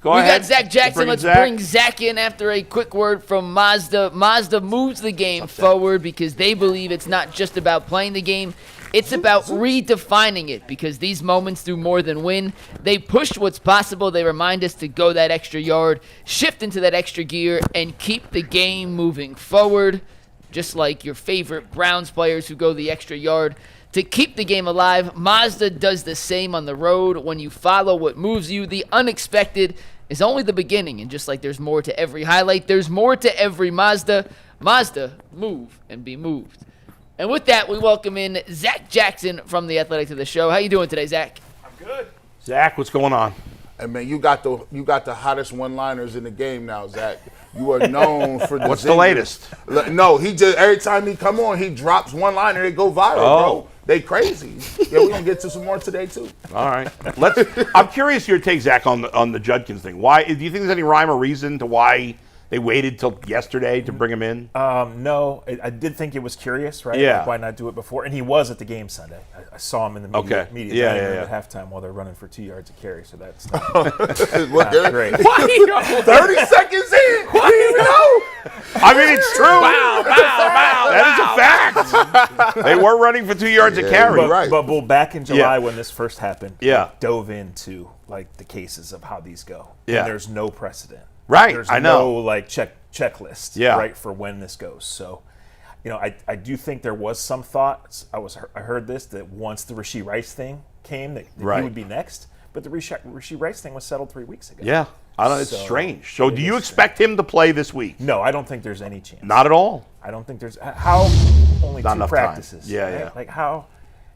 Go ahead. We got Zac Jackson. Let's Zach. bring Zac in after a quick word from Mazda. Mazda moves the game forward because they believe it's not just about playing the game. It's about redefining it because these moments do more than win. They push what's possible. They remind us to go that extra yard, shift into that extra gear, and keep the game moving forward, just like your favorite Browns players who go the extra yard to keep the game alive. Mazda does the same on the road. When you follow what moves you, the unexpected is only the beginning. And just like there's more to every highlight, there's more to every Mazda. Mazda, move and be moved. And with that, we welcome in Zac Jackson from The Athletic to the show. How you doing today, Zac? I'm good. Zac, what's going on? Hey man, you got the hottest one-liners in the game now, Zac. You are known for the What's the latest? No, he just every time he come on, he drops one liner, they go viral, bro. They crazy. Yeah, we're gonna get to some more today too. All right. I'm curious your take, Zac, on the Judkins thing. Why do you think there's any rhyme or reason to why they waited till yesterday to bring him in? No, I did think it was curious, right? Yeah. Like, why not do it before? And he was at the the Sunday. I saw him in the media at halftime while they're running for 2 yards of carry. So that's not great. 30 seconds in. What do you know? I mean, it's true. That is a fact. They were running for 2 yards of carry. But back in July when this first happened, I dove into like the cases of how these go. Yeah. And there's no precedent. Right, There's I know. no like checklist, right, for when this goes. So, I do think there was some thought. I heard this that once the Rashee Rice thing came, that he would be next. But the Rashee Rice thing was settled 3 weeks ago. Yeah, I don't. It's strange. So, do you expect him to play this week? No, I don't think there's any chance. Not at all. I don't think there's how only Not 2 enough practices. time. Yeah, right? Like how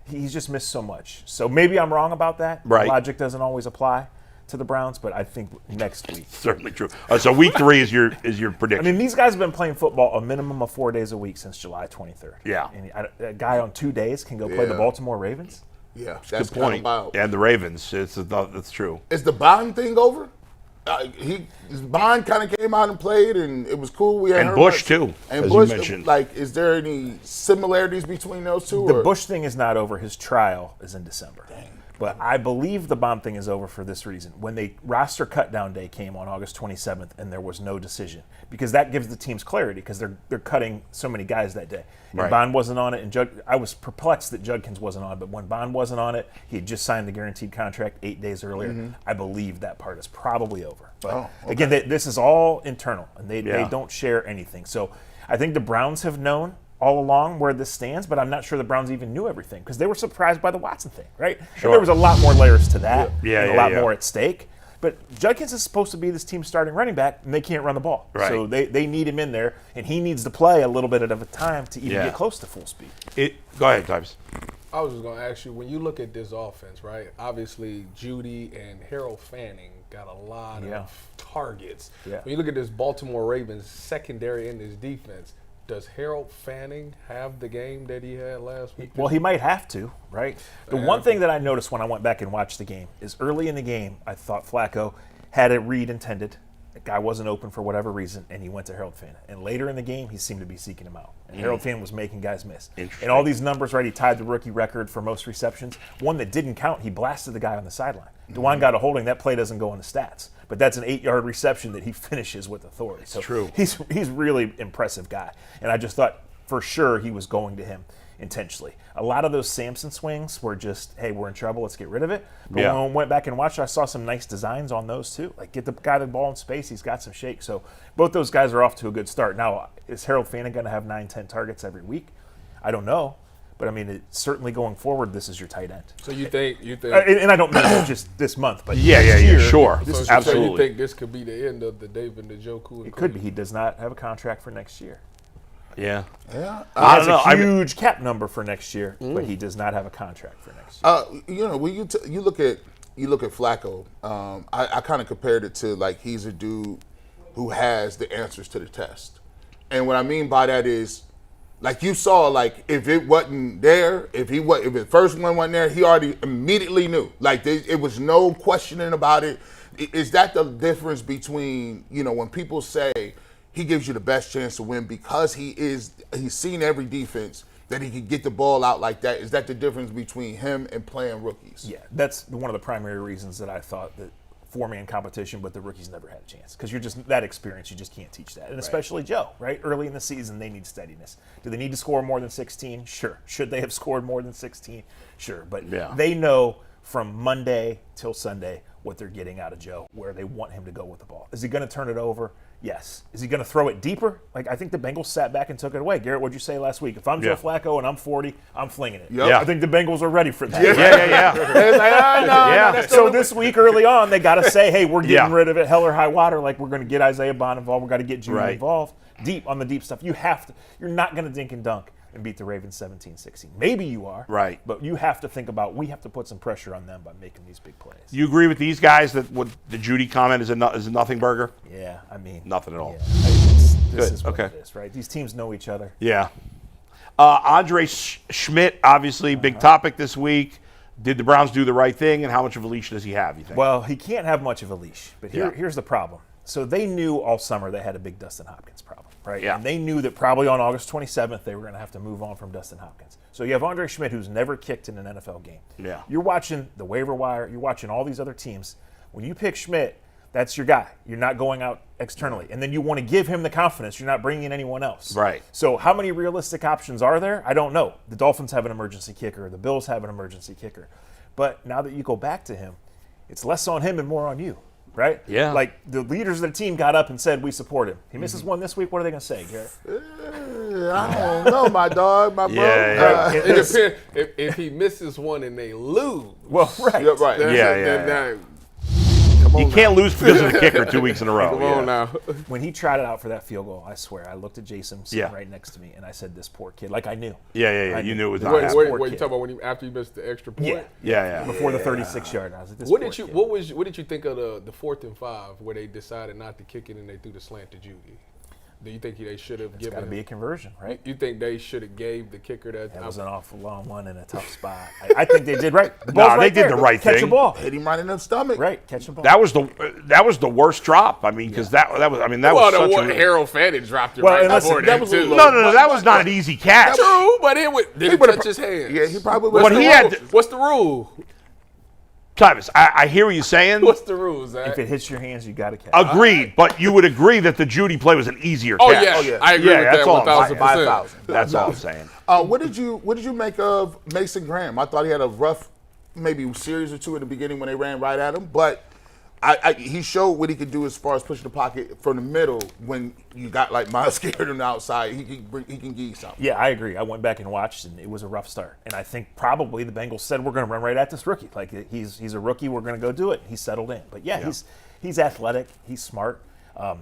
he's just missed so much. So maybe I'm wrong about that. Right. Logic doesn't always apply to the Browns, but I think next week. Certainly true. So week 3 is your prediction. I mean, these guys have been playing football a minimum of 4 days a week since July 23rd. Yeah. And a guy on 2 days can go play the Baltimore Ravens? Yeah, that's good point. And the Ravens, that's true. Is the Bond thing over? His Bond kind of came out and played, and it was cool. And Bush too, and as Bush, you mentioned. Like, is there any similarities between those two? The Bush thing is not over. His trial is in December. Dang. But I believe the Bond thing is over for this reason. When the roster cutdown day came on August 27th and there was no decision, because that gives the teams clarity because they're cutting so many guys that day. And Bond wasn't on it, and I was perplexed that Judkins wasn't on it, but when Bond wasn't on it, he had just signed the guaranteed contract 8 days earlier. Mm-hmm. I believe that part is probably over. But again, this is all internal, and they don't share anything. So I think the Browns have known all along where this stands, but I'm not sure the Browns even knew everything because they were surprised by the Watson thing, right? Sure. And there was a lot more layers to that, a lot more at stake. But Judkins is supposed to be this team's starting running back, and they can't run the ball. Right. So they need him in there, and he needs to play a little bit at a time to even get close to full speed. Go ahead, Tyvis. I was just going to ask you, when you look at this offense, right, obviously Judy and Harold Fanning got a lot of targets. Yeah. When you look at this Baltimore Ravens secondary in this defense, does Harold Fanning have the game that he had last week? Well, he might have to, right? The one thing that I noticed when I went back and watched the game is early in the game, I thought Flacco had a read intended. The guy wasn't open for whatever reason, and he went to Harold Fanning. And later in the game, he seemed to be seeking him out. And Harold Fanning was making guys miss. And all these numbers, right, he tied the rookie record for most receptions. One that didn't count, he blasted the guy on the sideline. DeJuan got a holding. That play doesn't go in the stats. But that's an 8-yard reception that he finishes with authority. So true. He's really impressive guy. And I just thought for sure he was going to him intentionally. A lot of those Sampson swings were just, hey, we're in trouble, let's get rid of it. But when I went back and watched, I saw some nice designs on those too. Like get the guy the ball in space, he's got some shake. So both those guys are off to a good start. Now, is Harold Fanning going to have 9-10 targets every week? I don't know. But I mean, certainly going forward, this is your tight end. So you think, and I don't mean just this month, but sure, absolutely. So you think this could be the end of the David Njoku? It could be. He does not have a contract for next year. Yeah. I don't know. A huge cap number for next year, but he does not have a contract for next year. When you look at Flacco, I kind of compared it to like he's a dude who has the answers to the test, and what I mean by that is, like you saw, like if it wasn't there, if the first one wasn't there, he already immediately knew. Like it was no questioning about it. Is that the difference between when people say he gives you the best chance to win because he's seen every defense that he can get the ball out like that? Is that the difference between him and playing rookies? Yeah, that's one of the primary reasons that I thought that 4-man competition, but the rookies never had a chance because you're just that experience. You just can't teach that. And especially Joe, right? Early in the season, they need steadiness. Do they need to score more than 16? Sure. Should they have scored more than 16? Sure. But they know from Monday till Sunday what they're getting out of Joe, where they want him to go with the ball. Is he going to turn it over? Yes. Is he going to throw it deeper? Like, I think the Bengals sat back and took it away. Garrett, what'd you say last week? If I'm Joe Flacco and I'm 40, I'm flinging it. Yep. I think the Bengals are ready for that. Yeah. So this week early on, they got to say, hey, we're getting rid of it, hell or high water. Like, we're going to get Isaiah Bond involved. We've got to get Judy involved. Deep on the deep stuff. You have to. You're not going to dink and dunk and beat the Ravens 17-16. Maybe you are. Right. But you have to think about, we have to put some pressure on them by making these big plays. You agree with these guys that what the Judy comment is a nothing burger? Yeah, I mean. Nothing at all. This is what it is, right? These teams know each other. Yeah. Andre Szmyt, obviously, big topic this week. Did the Browns do the right thing, and how much of a leash does he have, you think? Well, he can't have much of a leash, but here's the problem. So they knew all summer they had a big Dustin Hopkins problem, right? Yeah. And they knew that probably on August 27th they were going to have to move on from Dustin Hopkins. So you have Andre Szmyt, who's never kicked in an NFL game. Yeah. You're watching the waiver wire. You're watching all these other teams. When you pick Szmyt, that's your guy. You're not going out externally. And then you want to give him the confidence. You're not bringing in anyone else. Right. So how many realistic options are there? I don't know. The Dolphins have an emergency kicker. The Bills have an emergency kicker. But now that you go back to him, it's less on him and more on you, right? Yeah. Like the leaders of the team got up and said, we support him. He misses one this week. What are they going to say, Garrett? I don't know, my dog, my bro. Yeah. It depends if he misses one and they lose. Well, right. Yeah, right. You can't lose because of the kicker 2 weeks in a row. Come on now. When he tried it out for that field goal, I swear, I looked at Jason sitting Yeah. right next to me, and I said, this poor kid. Like I knew. Yeah. You knew it was not Wait, happening. you talking about after you missed the extra point? Yeah. Before the 36-yard. I was like, this What poor did you kid. what did you think of the 4th and 5 where they decided not to kick it and they threw the slant to Judy? Do you think they should have It's given? got to be a conversion, right? You think they should have gave the kicker that? That was an awful long one in a tough spot. I think they did right. The No, ball's they right did there. the right Catch thing. a ball. Hit him right in the stomach. Right, catch a ball. That was the worst drop. I mean, because that was such a Harold Fannin dropped it Well, right and listen, before that that was too. no. That was not an easy catch. True, but did it touch his hands? Yeah, he probably was. But he had. What's the rule? Tyvis, I hear what you're saying. What's the rule, Zach? If it hits your hands, you got to catch. Agreed, but you would agree that the Judy play was an easier Oh catch. yeah, I agree with that's that all. 1,000%. 5,000. That's all I'm saying. What did you make of Mason Graham? I thought he had a rough, maybe series or two at the beginning when they ran right at him, but he showed what he could do as far as pushing the pocket from the middle. When you got like Myles Garrett on the outside, he can give you something. Yeah, I agree. I went back and watched, and it was a rough start. And I think probably the Bengals said, we're going to run right at this rookie. Like, he's a rookie. We're going to go do it. He settled in. But, yeah. he's athletic. He's smart.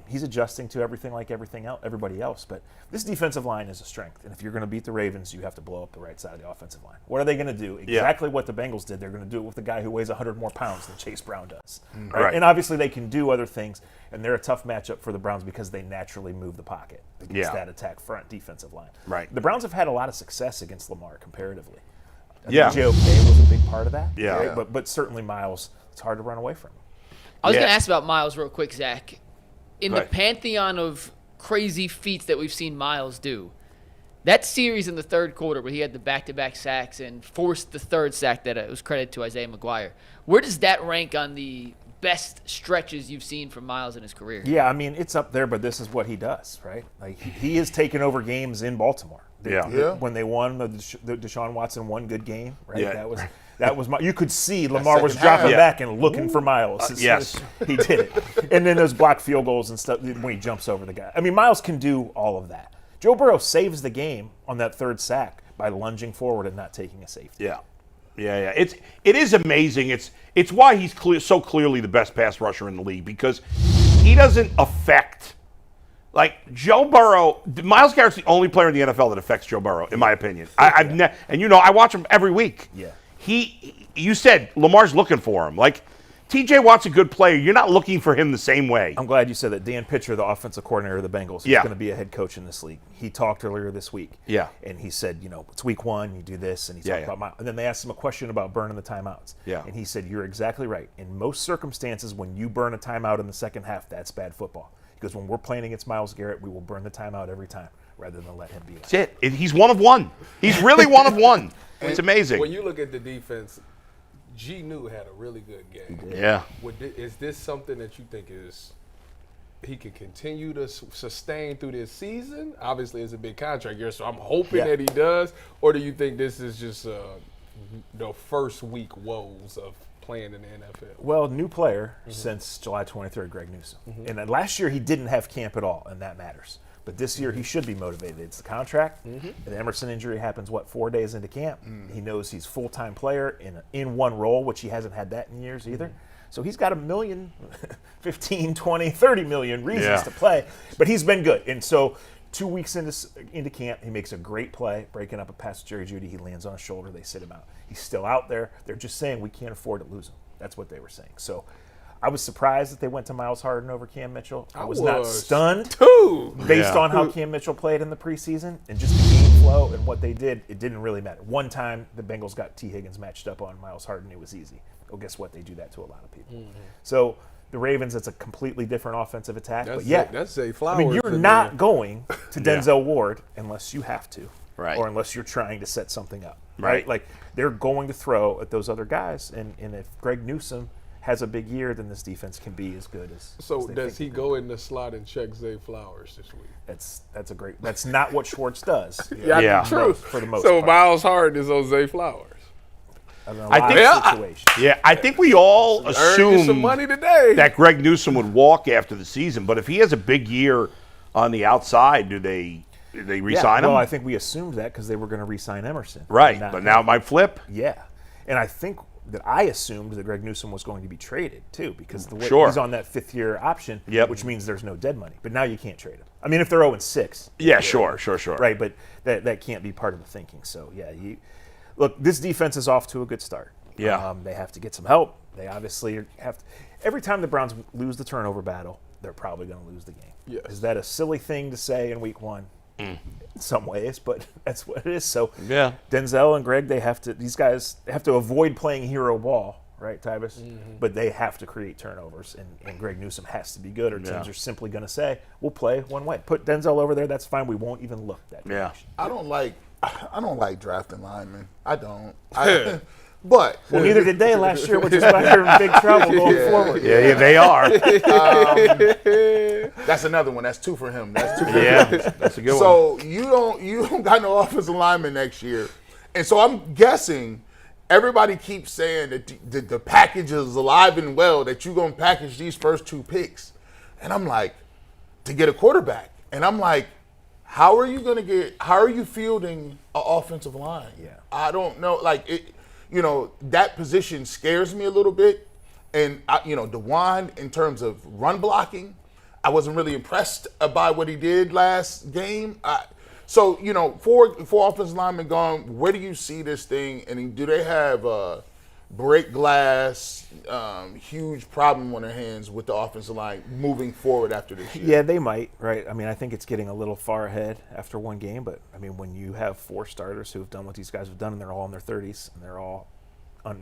He's adjusting to everything like everybody else. But this defensive line is a strength. And if you're going to beat the Ravens, you have to blow up the right side of the offensive line. What are they going to do? Exactly what the Bengals did. They're going to do it with the guy who weighs 100 more pounds than Chase Brown does. Right? And obviously they can do other things. And they're a tough matchup for the Browns because they naturally move the pocket against that attack front defensive line. Right. The Browns have had a lot of success against Lamar comparatively. I Yeah. think JOK was a big part of that. Yeah. Right? But certainly Miles, it's hard to run away from him. I was going to ask about Miles real quick, Zach. In Go the ahead. pantheon of crazy feats that we've seen Miles do, that series in the third quarter where he had the back-to-back sacks and forced the third sack that was credited to Isaiah McGuire, where does that rank on the best stretches you've seen from Miles in his career? Yeah, I mean, it's up there, but this is what he does, right? Like, he has taken over games in Baltimore. Yeah. When they won, the Deshaun Watson won good game, right? Yeah. That was you could see Lamar was second half. dropping Yeah. back and looking for Miles. Yes. He did it. And then those blocked field goals and stuff when he jumps over the guy. I mean, Miles can do all of that. Joe Burrow saves the game on that third sack by lunging forward and not taking a safety. Yeah. It is amazing. It's why he's so clearly the best pass rusher in the league, because he doesn't affect. Like Joe Burrow, Myles Garrett's the only player in the NFL that affects Joe Burrow, in my opinion. I watch him every week. Yeah. You said Lamar's looking for him. Like, T.J. Watt's a good player. You're not looking for him the same way. I'm glad you said that. Dan Pitcher, the offensive coordinator of the Bengals, is going to be a head coach in this league. He talked earlier this week. Yeah. And he said, it's week one, you do this, and he talked about and then they asked him a question about burning the timeouts. Yeah. And he said, you're exactly right. In most circumstances, when you burn a timeout in the second half, that's bad football. Because when we're playing against Myles Garrett, we will burn the timeout every time rather than let him be. That's it. He's one of one. He's really one of one. It's amazing. When you look at the defense, G-New had a really good game. Yeah. Is this something that you think he can continue to sustain through this season? Obviously, it's a big contract year, so I'm hoping that he does. Or do you think this is just the first week woes of playing in the NFL? Well, new player since July 23rd, Greg Newsome. And then last year he didn't have camp at all, and that matters. But this year he should be motivated. It's the contract. The Emerson injury happens, 4 days into camp. He knows he's full-time player in one role, which he hasn't had that in years either. So he's got 1 million, 15, 20, 30 million reasons to play. But he's been good. And so 2 weeks into camp, he makes a great play, breaking up a pass to Jerry Jeudy. He lands on his shoulder. They sit him out. He's still out there. They're just saying we can't afford to lose him. That's what they were saying. So I was surprised that they went to Myles Harden over Cam Mitchell. I was not stunned based on how Cam Mitchell played in the preseason and just the game flow and what they did. It didn't really matter. One time the Bengals got T. Higgins matched up on Myles Harden. It was easy. Well, guess what? They do that to a lot of people. So the Ravens, it's a completely different offensive attack. That's Zay Flowers. I mean, you're not going to Denzel Ward unless you have to, Right. or unless you're trying to set something up, right? Like they're going to throw at those other guys, and if Greg Newsome has a big year, then this defense can be as good as. So as they does think he go in the slot and check Zay Flowers this week? That's a great. That's not what Schwartz does. Yeah. True. For the most so part. Myles Harden is on Zay Flowers. I think we all Earn you some assume money today. that Greg Newsome would walk after the season, but if he has a big year on the outside, do they re-sign him? Well, I think we assumed that because they were going to re-sign Emerson. Right, Not but him. now it might flip. Yeah, and I think that I assumed that Greg Newsome was going to be traded too because the way he's on that fifth-year option, which means there's no dead money. But now you can't trade him. I mean, if they're 0-6. Yeah, sure. Right, but that can't be part of the thinking. So, look, this defense is off to a good start. Yeah. They have to get some help. They obviously have to. Every time the Browns lose the turnover battle, they're probably going to lose the game. Yes. Is that a silly thing to say in week one? In some ways, but that's what it is. So Denzel and Greg, these guys have to avoid playing hero ball, right, Tyvis? But they have to create turnovers, and Greg Newsome has to be good, or teams are simply going to say, we'll play one way. Put Denzel over there, that's fine. We won't even look that direction. I don't like drafting linemen. I don't. But well, neither did they last year, which is why they're in big trouble going forward. Yeah, they are. That's another one. That's two for him. That's two for him. Yeah, that's a good one. So you don't got no offensive lineman next year, and so I'm guessing everybody keeps saying that the package is alive and well. That you're gonna package these first 2 picks, and I'm like, to get a quarterback, and I'm like, how are you fielding an offensive line? Yeah, I don't know. Like it. That position scares me a little bit. And, DeJuan, in terms of run blocking, I wasn't really impressed by what he did last game. So, four offensive linemen gone, where do you see this thing? And do they have break glass, huge problem on their hands with the offensive line moving forward after this year? Yeah, they might, right? I mean, I think it's getting a little far ahead after one game, but, I mean, when you have 4 starters who have done what these guys have done, and they're all in their 30s, and they're all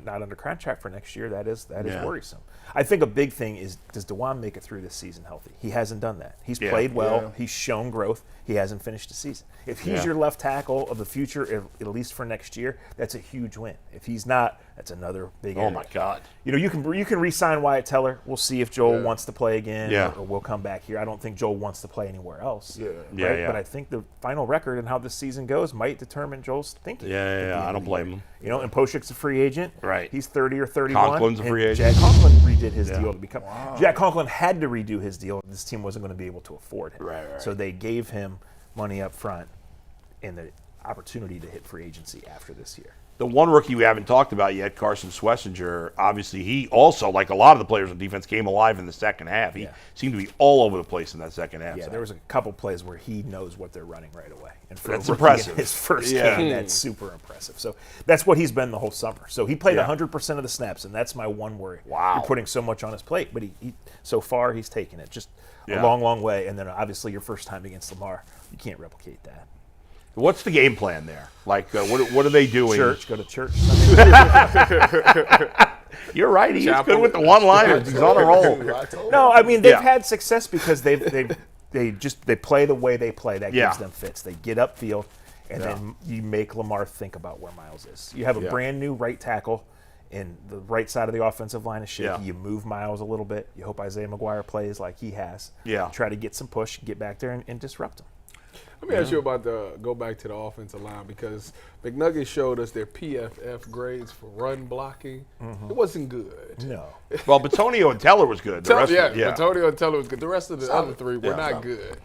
not under contract for next year, that is worrisome. I think a big thing is, does DeJuan make it through this season healthy? He hasn't done that. He's played well. Yeah. He's shown growth. He hasn't finished the season. If he's your left tackle of the future, at least for next year, that's a huge win. If he's not, that's another big area. Oh, my God. You can re-sign Wyatt Teller. We'll see if Joel wants to play again or we'll come back here. I don't think Joel wants to play anywhere else. Right? But I think the final record and how this season goes might determine Joel's thinking. I don't blame him. And Poshik's a free agent. Right. He's 30 or 31. Conklin's a free agent. Jack Conklin redid his deal to become. Wow. Jack Conklin had to redo his deal. This team wasn't going to be able to afford him. Right. So they gave him money up front and the opportunity to hit free agency after this year. The one rookie we haven't talked about yet, Carson Schwesinger, obviously he also, like a lot of the players on defense, came alive in the second half. He seemed to be all over the place in that second half. Yeah, there was a couple plays where he knows what they're running right away. And for that's a rookie impressive. In his first game, that's super impressive. So that's what he's been the whole summer. So he played 100% of the snaps, and that's my one worry. Wow. You're putting so much on his plate, but he so far he's taken it just a long, long way. And then obviously your first time against Lamar, you can't replicate that. What's the game plan there? Like, what are they doing? Go to church. You're right. He's good with the one-liners. He's on a roll. No, I mean, they've had success because they play the way they play. That gives them fits. They get upfield, and then you make Lamar think about where Myles is. You have a brand new right tackle and the right side of the offensive line is shaky. Yeah. You move Myles a little bit. You hope Isaiah McGuire plays like he has. Yeah. Try to get some push, get back there and disrupt him. Let me ask you about go back to the offensive line, because McNuggets showed us their PFF grades for run blocking. It wasn't good. No. Well, Batonio and Teller was good. The rest of it, Antonelli and Teller was good. The rest of the other three were Yeah. not good.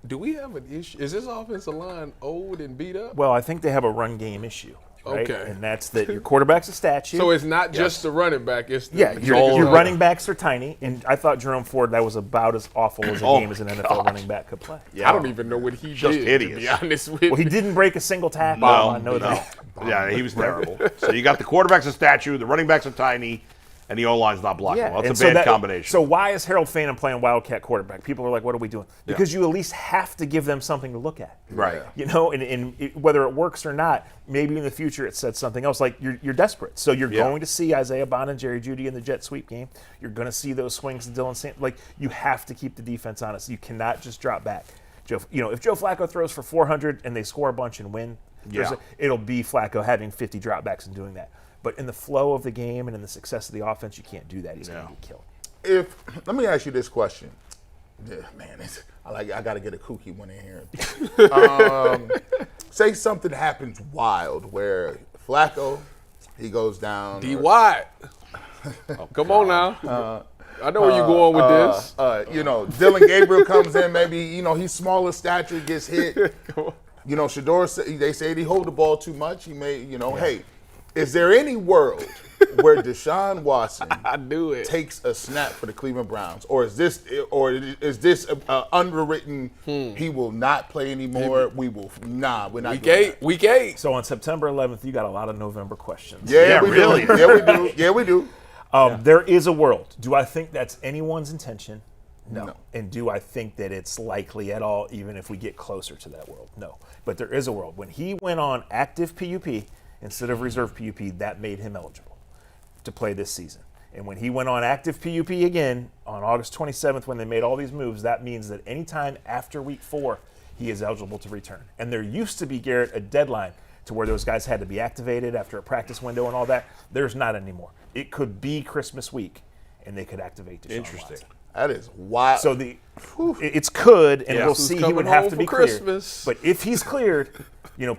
Do we have an issue? Is this offensive line old and beat up? Well, I think they have a run game issue. Right? Okay. And that's that your quarterback's a statue. So it's not just the running back. It's the your running backs are tiny, and I thought Jerome Ford, that was about as awful as a game as an NFL running back could play. Yeah. I don't even know what he Just did. hideous. To be honest with Well, he you. didn't break a single tackle. No, I know that. Yeah, he was terrible. So you got the quarterback's a statue, the running backs are tiny, and the O-line's not blocking. Yeah, Well, and that's a bad combination. So why is Harold Fannin playing Wildcat quarterback? People are like, what are we doing? Because you at least have to give them something to look at. Right. You know, and whether it works or not, maybe in the future it says something else. Like, you're desperate. So you're going to see Isaiah Bond and Jerry Jeudy in the jet sweep game. You're going to see those swings to Dylan Sampson. Like, you have to keep the defense honest. You cannot just drop back. If Joe Flacco throws for 400 and they score a bunch and win, it'll be Flacco having 50 dropbacks and doing that. But in the flow of the game and in the success of the offense, you can't do that. He's going to get killed. Let me ask you this question. Yeah, man, I got to get a kooky one in here. Say something happens wild where Flacco, he goes down. D. Watt. Come on now. I know where you're going with this. Dylan Gabriel comes in. Maybe he's smaller stature, gets hit. Shador, they say he hold the ball too much. He may, hey. Is there any world where Deshaun Watson takes a snap for the Cleveland Browns, or is this unwritten? He will not play anymore. We're not. Week 8. So on September 11th, you got a lot of November questions. Yeah, we really. do. Yeah, we do. Yeah, we do. There is a world. Do I think that's anyone's intention? No. And do I think that it's likely at all, even if we get closer to that world? No. But there is a world. When he went on active PUP instead of reserve PUP, that made him eligible to play this season. And when he went on active PUP again on August 27th, when they made all these moves, that means that anytime after week 4, he is eligible to return. And there used to be, Garrett, a deadline to where those guys had to be activated after a practice window and all that. There's not anymore. It could be Christmas week, and they could activate Deshaun Watson. That is wild. So it's could, and we'll see. He would have to be cleared. Christmas. But if he's cleared,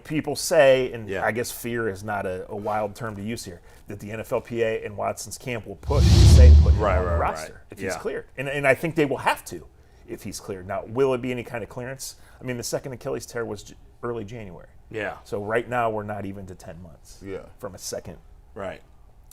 people say, and I guess fear is not a wild term to use here, that the NFLPA and Watson's camp will push and say put him on the roster if he's cleared. And I think they will have to if he's cleared. Now, will it be any kind of clearance? I mean, the second Achilles tear was early January. Yeah. So right now we're not even to 10 months from a second. Right.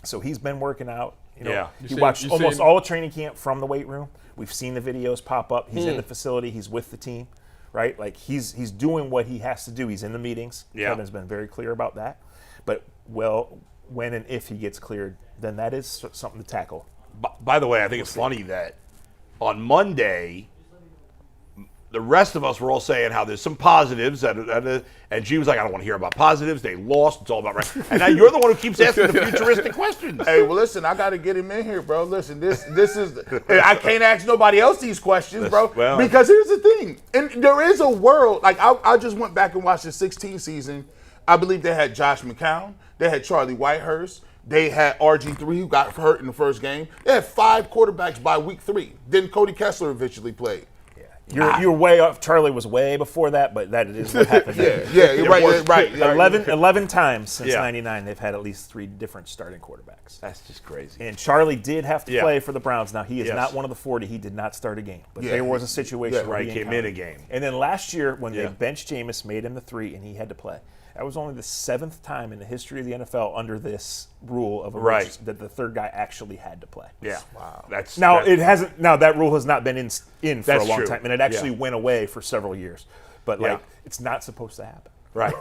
So he's been working out. He You watched seen- almost all of training camp from the weight room. We've seen the videos pop up. He's in the facility. He's with the team, right? Like he's doing what he has to do. He's in the meetings. Yeah. Kevin's been very clear about that. But when and if he gets cleared, then that is something to tackle. By the way, I think it's funny that on Monday, the rest of us were all saying how there's some positives, and G was like, I don't want to hear about positives. They lost. It's all about right. And now you're the one who keeps asking the futuristic questions. Hey, well, listen, I got to get him in here, bro. Listen, this is I can't ask nobody else these questions, bro. Well, because here's the thing, and there is a world. Like I just went back and watched the 16 season. I believe they had Josh McCown, they had Charlie Whitehurst, they had RG3 who got hurt in the first game. They had 5 quarterbacks by week 3. Then Cody Kessler eventually played. You're way off. Charlie was way before that, but that is what happened. You're right. 11 times since '99, they've had at least 3 different starting quarterbacks. That's just crazy. And Charlie did have to play for the Browns. Now, he is not one of the 40. He did not start a game. But there was a situation where he came in a game. And then last year, when they benched Jameis, made him the 3, and he had to play. That was only the 7th time in the history of the NFL under this rule of that the third guy actually had to play. Yeah. Wow. That rule has not been in for a long true. time, and it actually went away for several years. But it's not supposed to happen. Right.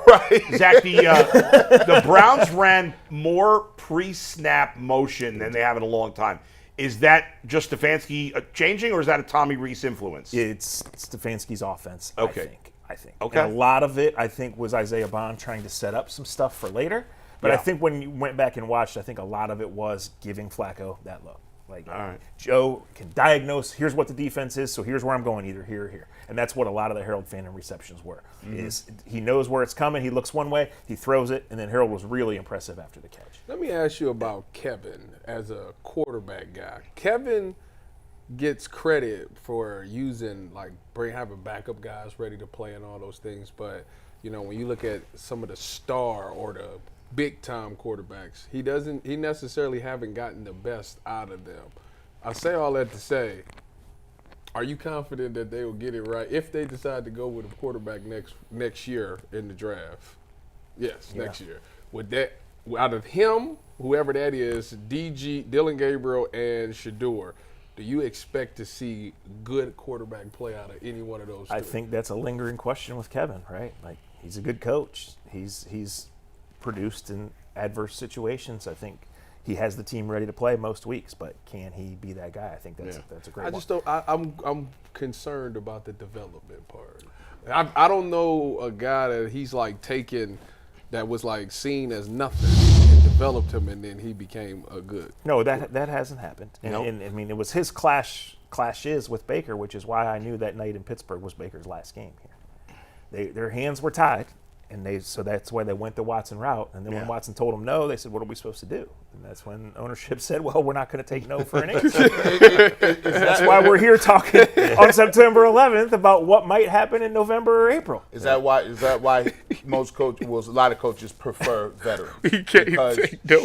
Zach, the Browns ran more pre-snap motion than they have in a long time. Is that just Stefanski changing, or is that a Tommy Rees influence? It's Stefanski's offense, Okay. I think. Okay. And a lot of it, I think, was Isaiah Bond trying to set up some stuff for later. But I think when you went back and watched, I think a lot of it was giving Flacco that look. Like All right. Joe can diagnose. Here's what the defense is. So here's where I'm going, either here or here. And that's what a lot of the Harold Fannin receptions were. Is he knows where it's coming. He looks one way, he throws it, and then Harold was really impressive after the catch. Let me ask you about Kevin as a quarterback guy. Kevin gets credit for using having backup guys ready to play and all those things, but when you look at some of the star or the big time quarterbacks, he necessarily haven't gotten the best out of them. I say all that to say, are you confident that they will get it right if they decide to go with a quarterback next year in the draft? Yes, next year. Would that, out of him, whoever that is, Dylan Gabriel and Shedeur, do you expect to see good quarterback play out of any one of those two? I think that's a lingering question with Kevin, right? Like, he's a good coach. He's produced in adverse situations. I think he has the team ready to play most weeks, but can he be that guy? I think that's a great one. I'm concerned about the development part. I don't know a guy that he's taken that was seen as nothing and developed him, and then he became a good. No, that hasn't happened. And, Nope. and I mean, it was his clashes with Baker, which is why I knew that night in Pittsburgh was Baker's last game here. Their hands were tied, and so that's why they went the Watson route. And then when Watson told them no, they said, "What are we supposed to do?" And that's when ownership said, "Well, we're not going to take no for an answer." That's why we're here talking on September 11th about what might happen in November or April. Is that why most coaches, a lot of coaches prefer veterans? He can't Because take no.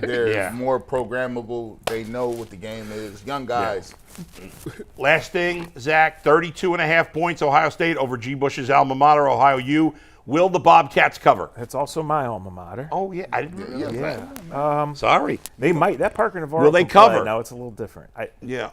they're more programmable. They know what the game is. Young guys. Last thing, Zach, 32.5 points, Ohio State over G. Bush's alma mater, Ohio U. Will the Bobcats cover? That's also my alma mater. Oh, yeah. I didn't realize that. Yeah. Sorry. They might. That Parker Navarro. Will they can play. cover? No, it's a little different. Yeah.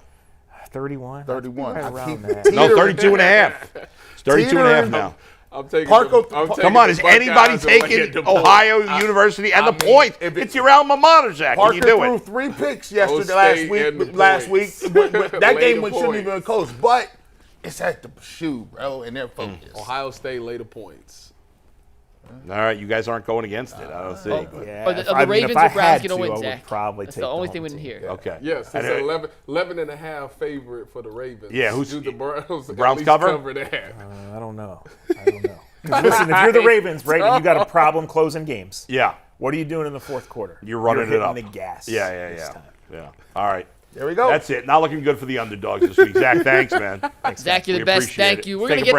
31. 31. Right I around keep that. No, 32.5. It's 32.5 now. I'm taking. Come on, is anybody taking Ohio University and the points? It's your alma mater, Zach. Parker Can you do threw it? 3 picks yesterday, State and the last week. points. But that Lay game the shouldn't even been points. close. But it's at the shoe, bro, and they're focused. Ohio State later points. All right, you guys aren't going against it. I don't see. Yeah, Are the if I mean, Ravens if I or Browns had going to win, I would Zach? probably That's take the only home thing we didn't team. hear. Okay. Yes, it's 11 and a half favorite for the Ravens. Yeah, who's- do the Browns? Browns at least cover? that? I don't know. 'Cause listen, if you're the Ravens, right, and you got a problem closing games, Yeah. what are you doing in the fourth quarter? You're running it hitting up. the gas. Yeah. this time. Yeah. All right. There we go. That's it. Not looking good for the underdogs this week. Zach, thanks, man. Zach, you're We the best. appreciate Thank it. you. We're Take going a to get